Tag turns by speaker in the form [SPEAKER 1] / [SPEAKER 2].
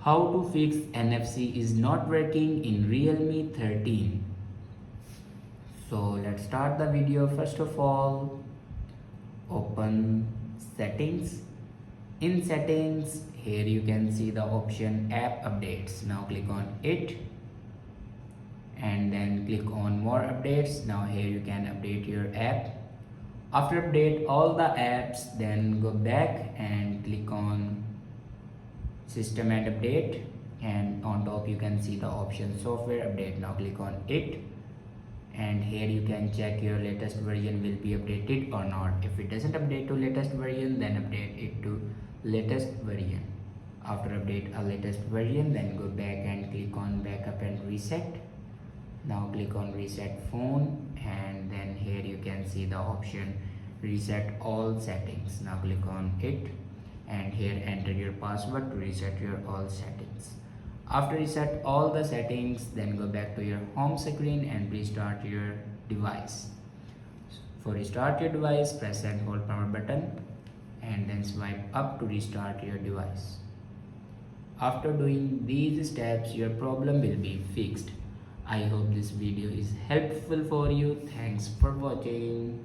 [SPEAKER 1] How to fix NFC is not working in Realme 13. So let's start the video. First of all, open settings. In settings, here you can see the option app updates. Now click on it and then click on more updates. Now here you can update your app. After update all the apps, then go back and click on system and update, and on top you can see the option software update. Now click on it and here you can check your latest version will be updated or not. If it doesn't update to latest version, then update it to latest version. After update a latest version, then go back and click on backup and reset. Now click on reset phone and then here you can see the option reset all settings. Now click on it and here enter your password to reset your all settings. After reset all the settings, then go back to your home screen and restart your device. For restart your device, press and hold power button and then swipe up to restart your device. After doing these steps, your problem will be fixed. I hope this video is helpful for you. Thanks for watching.